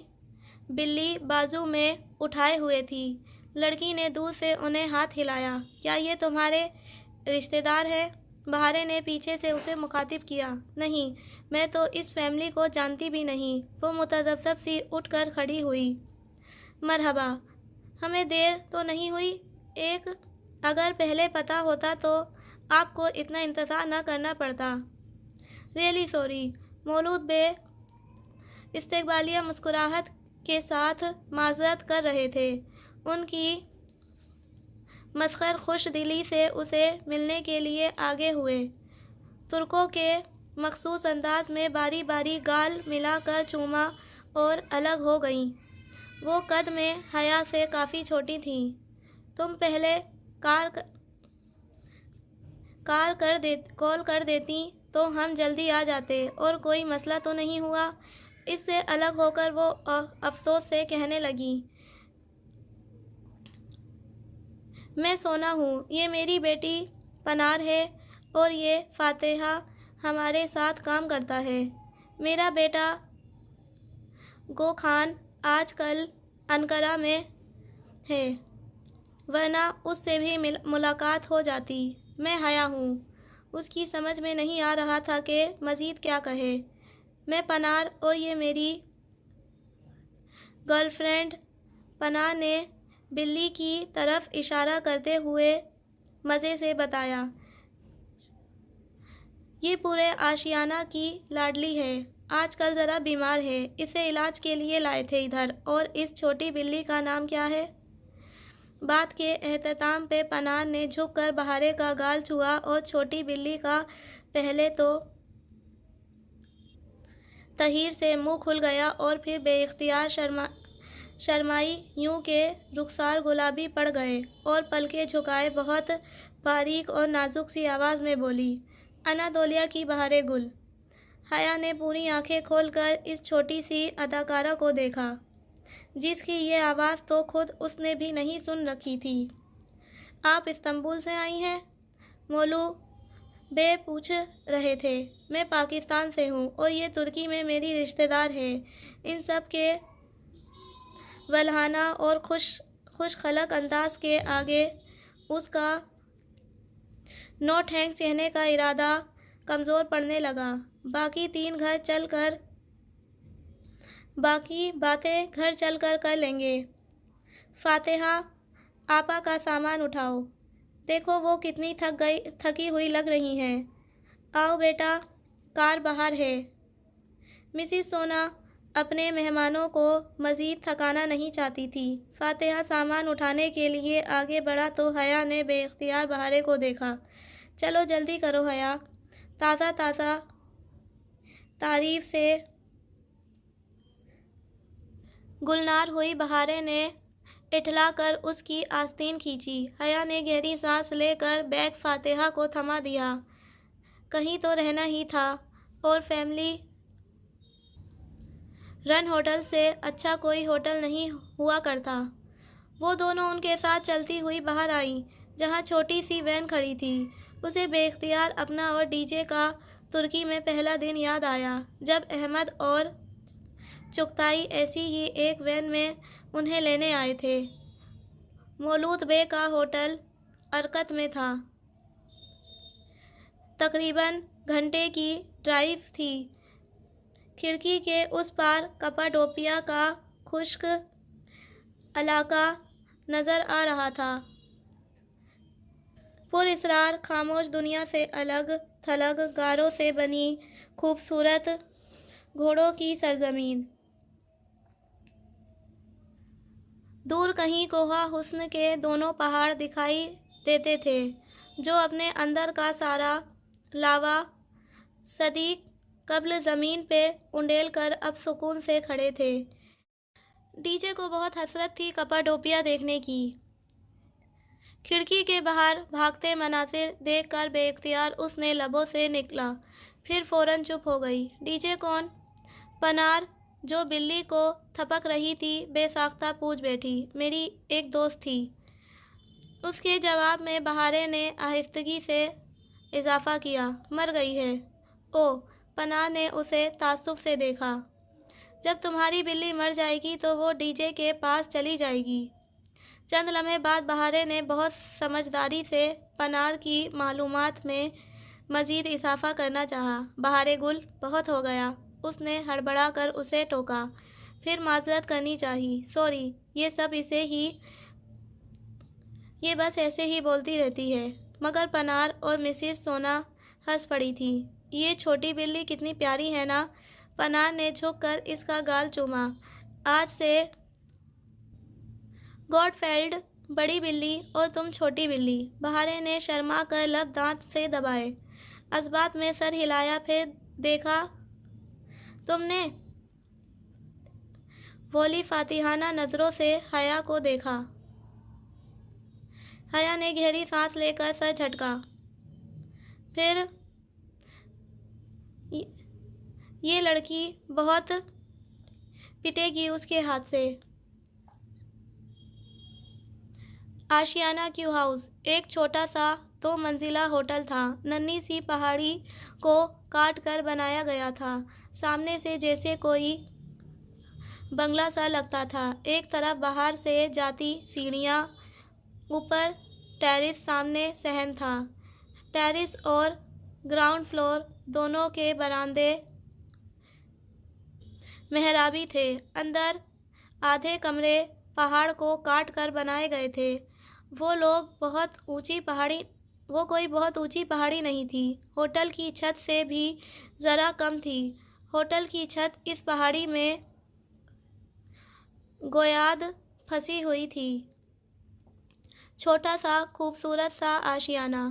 بلی بازو میں اٹھائے ہوئے تھی۔ لڑکی نے دور سے انہیں ہاتھ ہلایا۔ کیا یہ تمہارے رشتے دار ہیں؟ بہارے نے پیچھے سے اسے مخاطب کیا۔ نہیں، میں تو اس فیملی کو جانتی بھی نہیں۔ وہ متذبذب سی اٹھ کر کھڑی ہوئی۔ مرحبا، ہمیں دیر تو نہیں ہوئی؟ اگر پہلے پتہ ہوتا تو آپ کو اتنا انتظار نہ کرنا پڑتا۔ ریئلی سوری، مولود بے استقبالیہ مسکراہٹ کے ساتھ معذرت کر رہے تھے۔ ان کی مسخر خوش دلی سے اسے ملنے کے لیے آگے ہوئے۔ ترکوں کے مخصوص انداز میں باری باری گال ملا کر چوما اور الگ ہو گئیں۔ وہ قد میں حیا سے کافی چھوٹی تھیں۔ تم پہلے کال کر دیتی تو ہم جلدی آ جاتے اور کوئی مسئلہ تو نہیں ہوا؟ اس سے الگ ہو کر وہ افسوس سے کہنے لگی۔ میں سونا ہوں۔ یہ میری بیٹی پنار ہے اور یہ فاتحہ ہمارے ساتھ کام کرتا ہے۔ میرا بیٹا گوخان آج کل انقرہ میں ہے، ورنہ اس سے بھی ملاقات ہو جاتی۔ میں حیا ہوں۔ اس کی سمجھ میں نہیں آ رہا تھا کہ مزید کیا کہے۔ میں پنار اور یہ میری گرل فرینڈ۔ پنار نے بلی کی طرف اشارہ کرتے ہوئے مزے سے بتایا۔ یہ پورے آشیانہ کی لاڈلی ہے، آج کل ذرا بیمار ہے، اسے علاج کے لیے لائے تھے ادھر۔ اور اس چھوٹی بلی کا نام کیا ہے؟ بات کے اختتام پہ پنار نے جھک کر بہارے کا گال چھوا اور چھوٹی بلی کا پہلے تو تحیر سے منہ کھل گیا اور پھر بے اختیار شرمائی، یوں کہ رخسار گلابی پڑ گئے اور پلکیں جھکائے بہت باریک اور نازک سی آواز میں بولی، انادولیا کی بہارے گل۔ حیا نے پوری آنکھیں کھول کر اس چھوٹی سی اداکارہ کو دیکھا، جس کی یہ آواز تو خود اس نے بھی نہیں سن رکھی تھی۔ آپ استنبول سے آئی ہیں؟ مولو بے پوچھ رہے تھے۔ میں پاکستان سے ہوں اور یہ ترکی میں میری رشتے دار ہے۔ ان سب کے ولہانہ اور خوش خلق انداز کے آگے اس کا نو تھینکس کہنے کا ارادہ کمزور پڑنے لگا۔ باقی باتیں گھر چل کر کر لیں گے۔ فاتحہ، آپا کا سامان اٹھاؤ، دیکھو وہ کتنی تھکی ہوئی لگ رہی ہیں۔ آؤ بیٹا، کار باہر ہے۔ مسز سونا اپنے مہمانوں کو مزید تھکانا نہیں چاہتی تھی۔ فاتحہ سامان اٹھانے کے لیے آگے بڑھا تو حیا نے بے اختیار بہارے کو دیکھا۔ چلو جلدی کرو حیا، تازہ تعریف سے گلنار ہوئی بہارے نے اٹھلا کر اس کی آستین کھینچی۔ حیا نے گہری سانس لے کر بیگ فاتحہ کو تھما دیا۔ کہیں تو رہنا ہی تھا، اور فیملی رن ہوٹل سے اچھا کوئی ہوٹل نہیں ہوا کرتا۔ وہ دونوں ان کے ساتھ چلتی ہوئی باہر آئیں، جہاں چھوٹی سی وین کھڑی تھی۔ اسے بے اختیار اپنا اور ڈی جے کا ترکی میں پہلا دن یاد آیا، جب احمد اور چغتائی ایسی ہی ایک وین میں انہیں لینے آئے تھے۔ مولود بے کا ہوٹل ارکت میں تھا۔ تقریباً گھنٹے کی ڈرائیو تھی۔ کھڑکی کے اس پار کپاڈوپیا کا خشک علاقہ نظر آ رہا تھا، پر اسرار خاموش دنیا سے الگ۔ تھلگ گاروں سے بنی خوبصورت گھوڑوں کی سرزمین۔ دور کہیں کوہ حسن کے دونوں پہاڑ دکھائی دیتے تھے جو اپنے اندر کا سارا لاوا صدی قبل زمین پہ انڈیل کر اب سکون سے کھڑے تھے۔ ڈی جے کو بہت حسرت تھی کپاڈوپیا دیکھنے کی۔ کھڑکی کے باہر بھاگتے مناظر دیکھ کر بے اختیار اس نے لبوں سے نکلا، پھر فوراً چپ ہو گئی۔ ڈی جے کون؟ پنار جو بلی کو تھپک رہی تھی بے ساختہ پوچھ بیٹھی۔ میری ایک دوست تھی۔ اس کے جواب میں بہارے نے آہستگی سے اضافہ کیا۔ مر گئی ہے۔ اوہ! پنار نے اسے تعصب سے دیکھا۔ جب تمہاری بلی مر جائے گی تو وہ ڈی جے کے پاس چلی جائے گی۔ چند لمحے بعد بہارے نے بہت سمجھداری سے پنار کی معلومات میں مزید اضافہ کرنا چاہا۔ بہارے گل، بہت ہو گیا۔ اس نے ہڑبڑا کر اسے ٹوکا۔ پھر معذرت کرنی چاہی۔ سوری، یہ بس ایسے ہی بولتی رہتی ہے۔ مگر پنار اور مسز سونا ہنس پڑی تھی۔ یہ چھوٹی بلی کتنی پیاری ہے نا؟ پنار نے جھک کر اس کا گال چوما۔ آج سے گوڈفیلڈ بڑی بلی اور تم چھوٹی بلی۔ بہارے نے شرما کر لب دانت سے دبائے۔ اثبات میں سر ہلایا، پھر دیکھا تم نے؟ وولی فاتحانہ نظروں سے حیا کو دیکھا۔ حیا نے گہری سانس لے کر سر جھٹکا۔ پھر یہ لڑکی بہت پٹے گی اس کے ہاتھ سے۔ آشیانہ کیو ہاؤس ایک چھوٹا سا 2 منزلہ ہوٹل تھا۔ ننھی سی پہاڑی کو کاٹ کر بنایا گیا تھا۔ سامنے سے جیسے کوئی بنگلہ سا لگتا تھا۔ ایک طرف باہر سے جاتی سیڑھیاں، اوپر ٹیرس، سامنے صحن تھا۔ ٹیرس اور گراؤنڈ فلور دونوں کے برآمدے محرابی تھے۔ اندر آدھے کمرے پہاڑ کو کاٹ کر بنائے گئے تھے۔ وہ کوئی بہت اونچی پہاڑی نہیں تھی۔ ہوٹل کی چھت سے بھی ذرا کم تھی۔ ہوٹل کی چھت اس پہاڑی میں گویاد پھنسی ہوئی تھی۔ چھوٹا سا خوبصورت سا آشیانہ۔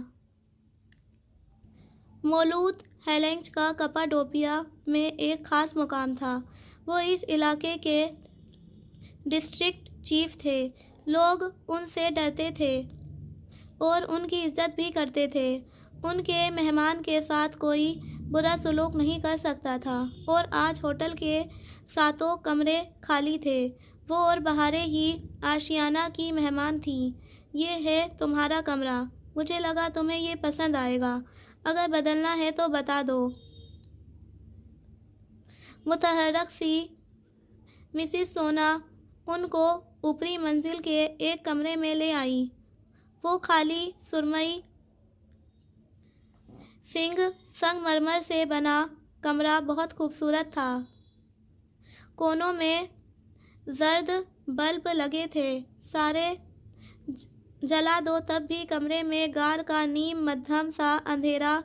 مولود ہیلنگچ کا کپاڈوپیا میں ایک خاص مقام تھا۔ وہ اس علاقے کے ڈسٹرکٹ چیف تھے۔ لوگ ان سے ڈرتے تھے اور ان کی عزت بھی کرتے تھے۔ ان کے مہمان کے ساتھ کوئی برا سلوک نہیں کر سکتا تھا۔ اور آج ہوٹل کے 7 کمرے خالی تھے۔ وہ اور بہارے ہی آشیانہ کی مہمان تھیں۔ یہ ہے تمہارا کمرہ۔ مجھے لگا تمہیں یہ پسند آئے گا۔ اگر بدلنا ہے تو بتا دو۔ متحرک سی مسز سونا ان کو اوپری منزل کے ایک کمرے میں لے آئیں۔ وہ خالی سرمئی سنگ مرمر سے بنا کمرہ بہت خوبصورت تھا۔ کونوں میں زرد بلب لگے تھے۔ سارے جلا دو تب بھی کمرے میں غار کا نیم مدھم سا اندھیرا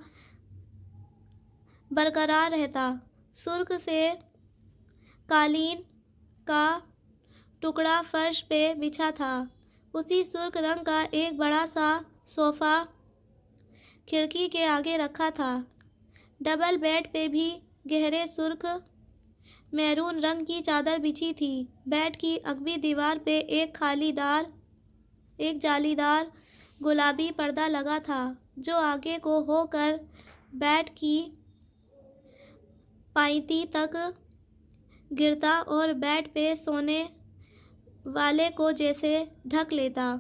برقرار رہتا۔ سرخ سے قالین کا ٹکڑا فرش پہ بچھا تھا۔ اسی سرخ رنگ کا ایک بڑا سا صوفہ کھڑکی کے آگے رکھا تھا۔ ڈبل بیڈ پہ بھی گہرے سرخ میرون رنگ کی چادر بچھی تھی۔ بیڈ کی عقبی دیوار پہ ایک جالی دار گلابی پردہ لگا تھا جو آگے کو ہو کر بیڈ کی پائیتی تک گرتا اور بیڈ پہ سونے والے کو جیسے ڈھک لیتا۔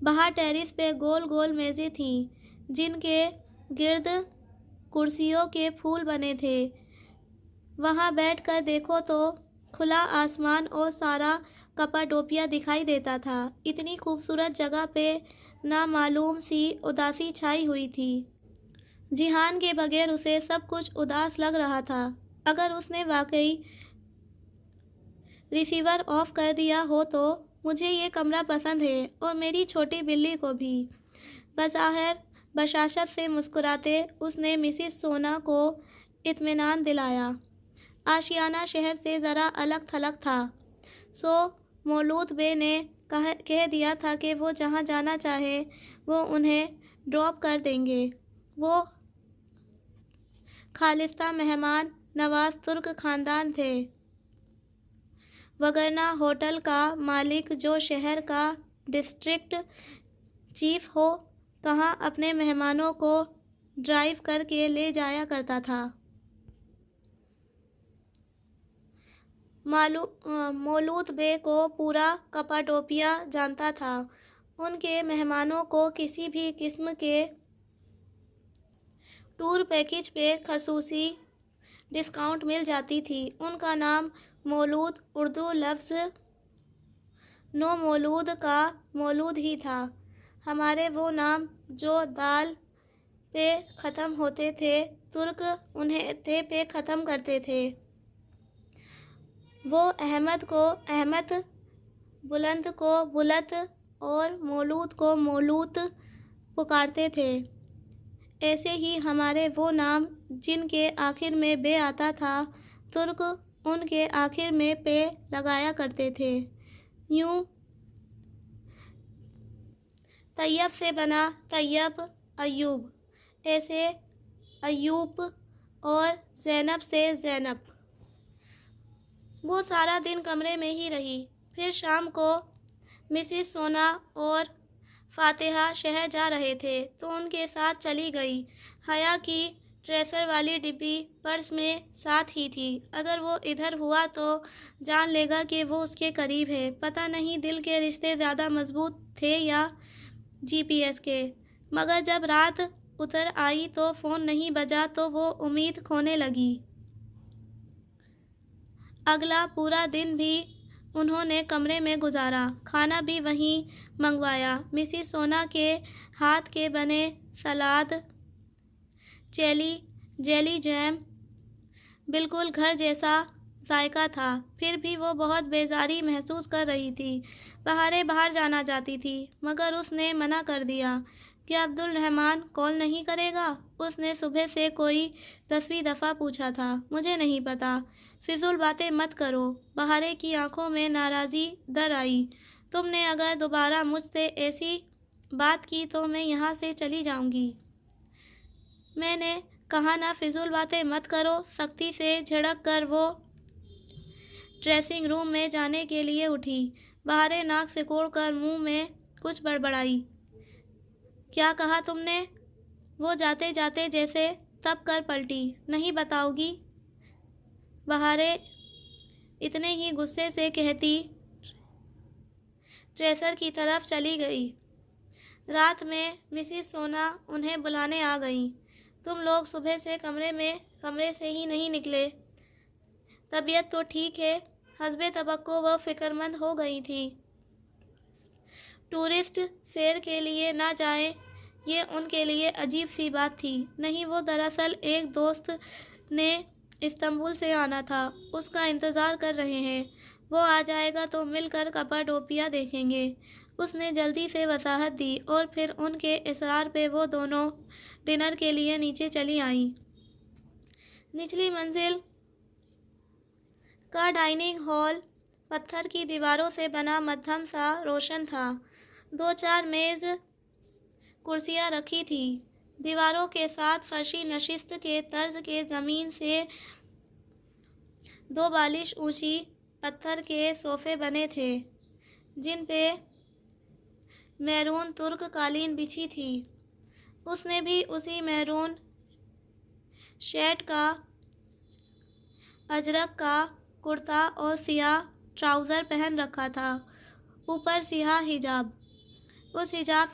باہر ٹیرس پہ گول گول میزیں تھیں جن کے گرد کرسیوں کے پھول بنے تھے۔ وہاں بیٹھ کر دیکھو تو کھلا آسمان اور سارا کپاڈوپیا دکھائی دیتا تھا۔ اتنی خوبصورت جگہ پہ نامعلوم سی اداسی چھائی ہوئی تھی۔ جہان کے بغیر اسے سب کچھ اداس لگ رہا تھا۔ اگر اس نے واقعی ریسیور آف کر دیا ہو تو مجھے یہ کمرہ پسند ہے اور میری چھوٹی بلی کو بھی۔ بظاہر بشاشت سے مسکراتے اس نے مسز سونا کو اطمینان دلایا۔ آشیانہ شہر سے ذرا الگ تھلگ تھا، سو مولود بے نے کہہ دیا تھا کہ وہ جہاں جانا چاہے وہ انہیں ڈراپ کر دیں گے۔ وہ خالصتہ مہمان نواز ترک خاندان تھے، وگرنہ ہوٹل کا مالک جو شہر کا ڈسٹرکٹ چیف ہو کہاں اپنے مہمانوں کو ڈرائیو کر کے لے جایا کرتا تھا۔ مولود بے کو پورا کپاڈوکیا جانتا تھا۔ ان کے مہمانوں کو کسی بھی قسم کے ٹور پیکج پہ خصوصی ڈسکاؤنٹ مل جاتی تھی۔ ان کا نام مولود اردو لفظ نو مولود کا مولود ہی تھا۔ ہمارے وہ نام جو دال پہ ختم ہوتے تھے ترک انہیں تے پہ ختم کرتے تھے۔ وہ احمد کو احمد، بلند کو بلت اور مولود کو مولوت پکارتے تھے۔ ایسے ہی ہمارے وہ نام جن کے آخر میں بے آتا تھا ترک ان کے آخر میں پہ لگایا کرتے تھے۔ یوں طیب سے بنا طیب ایوب، ایسے ایوب اور زینب سے زینب۔ وہ سارا دن کمرے میں ہی رہی۔ پھر شام کو مسز سونا اور فاتحہ شہر جا رہے تھے تو ان کے ساتھ چلی گئی۔ حیا کی ٹریسر والی ڈبی پرس میں ساتھ ہی تھی۔ اگر وہ ادھر ہوا تو جان لے گا کہ وہ اس کے قریب ہے۔ پتہ نہیں دل کے رشتے زیادہ مضبوط تھے یا جی پی ایس کے، مگر جب رات اتر آئی تو فون نہیں بجا تو وہ امید کھونے لگی۔ اگلا پورا دن بھی انہوں نے کمرے میں گزارا، کھانا بھی وہیں منگوایا۔ مسز سونا کے ہاتھ کے بنے سلاد، جیلی جیم بالکل گھر جیسا ذائقہ تھا۔ پھر بھی وہ بہت بیزاری محسوس کر رہی تھی۔ بہاریں باہر جانا چاہتی تھی مگر اس نے منع کر دیا۔ کیا عبدالرحمن کال نہیں کرے گا؟ اس نے صبح سے کوئی 10ویں دفعہ پوچھا تھا۔ مجھے نہیں پتا، فضول باتیں مت کرو۔ بہارے کی آنکھوں میں ناراضی در آئی۔ تم نے اگر دوبارہ مجھ سے ایسی بات کی تو میں یہاں سے چلی جاؤں گی۔ میں نے کہا نا فضول باتیں مت کرو۔ سختی سے جھڑک کر وہ ڈریسنگ روم میں جانے کے لیے اٹھی۔ بہاریں ناک سکوڑ کر منہ میں کچھ بڑبڑائی۔ کیا کہا تم نے؟ وہ جاتے جاتے جیسے تپ کر پلٹی۔ نہیں بتاؤ گی؟ بہاریں اتنے ہی غصے سے کہتی ٹریسر کی طرف چلی گئی۔ رات میں مسز سونا انہیں بلانے آ گئیں۔ تم لوگ صبح سے کمرے سے ہی نہیں نکلے۔ طبیعت تو ٹھیک ہے؟ حسب توقع وہ فکرمند ہو گئی تھیں۔ ٹورسٹ سیر کے لیے نہ جائیں یہ ان کے لیے عجیب سی بات تھی۔ نہیں، وہ دراصل ایک دوست نے استنبول سے آنا تھا، اس کا انتظار کر رہے ہیں۔ وہ آ جائے گا تو مل کر کپاڈوکیا دیکھیں گے۔ اس نے جلدی سے وضاحت دی اور پھر ان کے اصرار پہ وہ دونوں ڈنر کے لیے نیچے چلی آئیں۔ نچلی منزل کا ڈائننگ ہال پتھر کی دیواروں سے بنا مدھم سا روشن تھا۔ 2-4 میز کرسیاں رکھی تھیں۔ دیواروں کے ساتھ فرشی نشست کے طرز کے زمین سے 2 بالش اونچی پتھر کے صوفے بنے تھے جن پہ میرون ترک قالین بچھی تھی۔ اس نے بھی اسی میرون شیڈ کا اجرک کا کرتا اور سیاہ ٹراؤزر پہن رکھا تھا، اوپر سیاہ حجاب۔ اس حجاب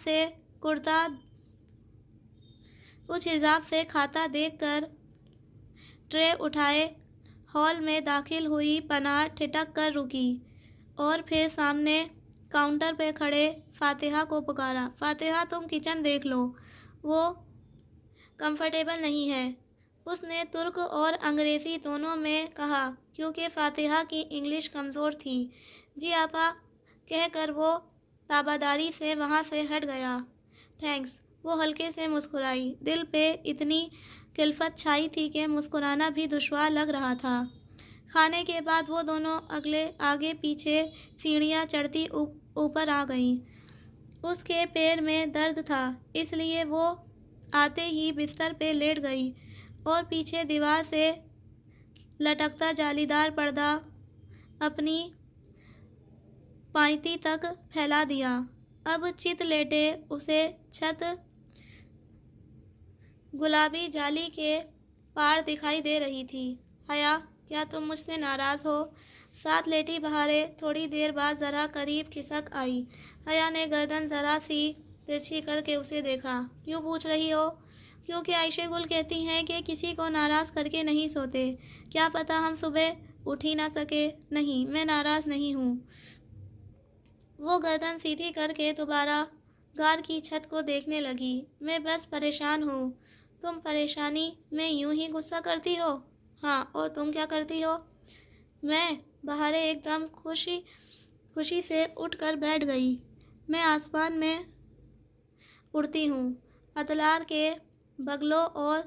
سے کھاتا دیکھ کر ٹرے اٹھائے ہال میں داخل ہوئی پناہ ٹھٹک کر رکی اور پھر سامنے کاؤنٹر پہ کھڑے فاتحہ کو پکارا۔ فاتحہ تم کچن دیکھ لو، وہ کمفرٹیبل نہیں ہے، اس نے ترک اور انگریزی دونوں میں کہا کیونکہ فاتحہ کی انگلش کمزور تھی۔ جی آپا کہہ کر وہ تابعداری سے وہاں سے ہٹ گیا۔ تھینکس، وہ ہلکے سے مسکرائی۔ دل پہ اتنی کلفت چھائی تھی کہ مسکرانا بھی دشوار لگ رہا تھا۔ کھانے کے بعد وہ دونوں آگے پیچھے سیڑھیاں چڑھتی اوپر آ گئیں۔ اس کے پیر میں درد تھا، اس لیے وہ آتے ہی بستر پہ لیٹ گئی اور پیچھے دیوار سے لٹکتا جالی دار پردہ اپنی پائتی تک پھیلا دیا۔ اب چت لیٹے اسے چھت گلابی جالی کے پار دکھائی دے رہی تھی۔ حیا، کیا تم مجھ سے ناراض ہو؟ ساتھ لیٹی بہاریں تھوڑی دیر بعد ذرا قریب کھسک آئی۔ حیا نے گردن ذرا سی ترچھی کر کے اسے دیکھا۔ کیوں پوچھ رہی ہو؟ کیونکہ عائشہ گل کہتی ہیں کہ کسی کو ناراض کر کے نہیں سوتے۔ کیا پتہ ہم صبح اٹھ ہی نہ سکے۔ نہیں، میں ناراض نہیں ہوں۔ وہ گردن سیدھی کر کے دوبارہ غار کی چھت کو دیکھنے لگی۔ میں بس پریشان ہوں۔ تم پریشانی میں یوں ہی غصہ کرتی ہو؟ ہاں، اور تم کیا کرتی ہو؟ میں؟ بہاریں ایک دم خوشی سے اٹھ کر بیٹھ گئی۔ میں آسمان میں اڑتی ہوں، اتلار کے بگلوں اور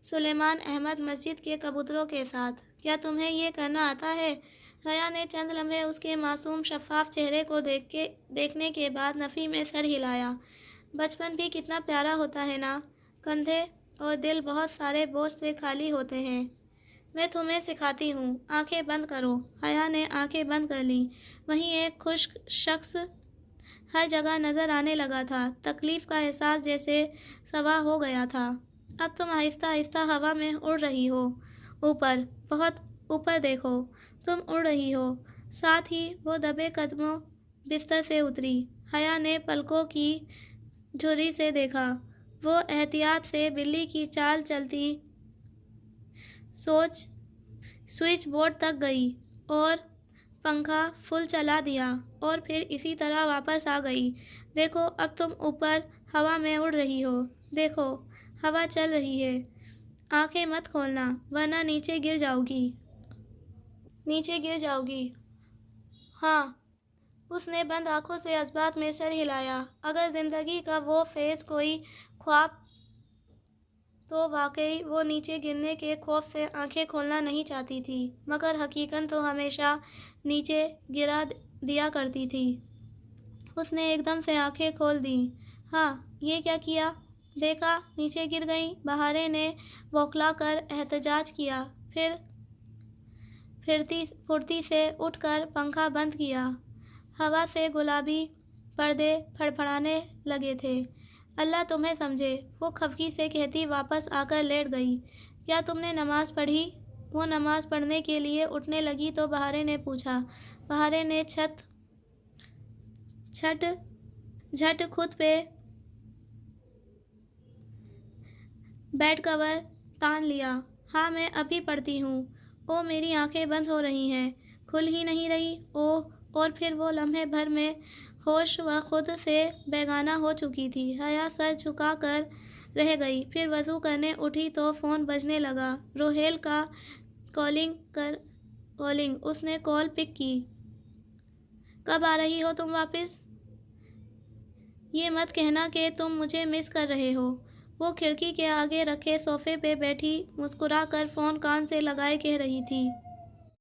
سلیمان احمد مسجد کے کبوتروں کے ساتھ۔ کیا تمہیں یہ کرنا آتا ہے؟ حیا نے چند لمحے اس کے معصوم شفاف چہرے کو دیکھنے کے بعد نفی میں سر ہلایا۔ بچپن بھی کتنا پیارا ہوتا ہے نا؟ کندھے اور دل بہت سارے بوجھ سے خالی ہوتے ہیں۔ میں تمہیں سکھاتی ہوں۔ آنکھیں بند کرو۔ حیا نے آنکھیں بند کر لیں۔ وہیں ایک خشک شخص ہر جگہ نظر آنے لگا تھا۔ تکلیف کا احساس جیسے سوا ہو گیا تھا۔ اب تم آہستہ آہستہ ہوا میں اڑ رہی ہو۔ اوپر، بہت اوپر دیکھو، تم اڑ رہی ہو۔ ساتھ ہی وہ دبے قدموں بستر سے اتری۔ حیا نے پلکوں کی جھری سے دیکھا۔ وہ احتیاط سے بلی کی چال چلتی سوئچ بورڈ تک گئی اور پنکھا فل چلا دیا اور پھر اسی طرح واپس آ گئی۔ دیکھو، اب تم اوپر ہوا میں اڑ رہی ہو۔ دیکھو، ہوا چل رہی ہے۔ آنکھیں مت کھولنا ورنہ نیچے گر جاؤ گی۔ ہاں، اس نے بند آنکھوں سے اثبات میں سر ہلایا۔ اگر زندگی کا وہ فیض کوئی خواب تو واقعی وہ نیچے گرنے کے خوف سے آنکھیں کھولنا نہیں چاہتی تھی، مگر حقیقت تو ہمیشہ نیچے گرا دیا کرتی تھی۔ اس نے ایک دم سے آنکھیں کھول دیں۔ ہاں، یہ کیا کیا؟ دیکھا، نیچے گر گئی۔ بہاریں نے بوکھلا کر احتجاج کیا، پھر پھرتی سے اٹھ کر پنکھا بند کیا۔ ہوا سے گلابی پردے پھڑپھڑانے لگے تھے۔ اللہ تمہیں سمجھے، وہ خفگی سے کہتی واپس آ کر لیٹ گئی۔ کیا تم نے نماز پڑھی؟ وہ نماز پڑھنے کے لیے اٹھنے لگی تو بہاریں نے پوچھا۔ بہاریں نے جھٹ خود پہ بیڈ کور تان لیا۔ ہاں، میں ابھی پڑھتی ہوں۔ او، میری آنکھیں بند ہو رہی ہیں، کھل ہی نہیں رہی۔ اوہ، اور پھر وہ لمحے بھر میں ہوش و خود سے بیگانہ ہو چکی تھی۔ حیا سر جھکا کر رہ گئی، پھر وضو کرنے اٹھی تو فون بجنے لگا۔ روہیل کا کالنگ۔ اس نے کال پک کی۔ کب آ رہی ہو تم واپس؟ یہ مت کہنا کہ تم مجھے مس کر رہے ہو۔ وہ کھڑکی کے آگے رکھے صوفے پہ بیٹھی مسکرا کر فون کان سے لگائے کہہ رہی تھی۔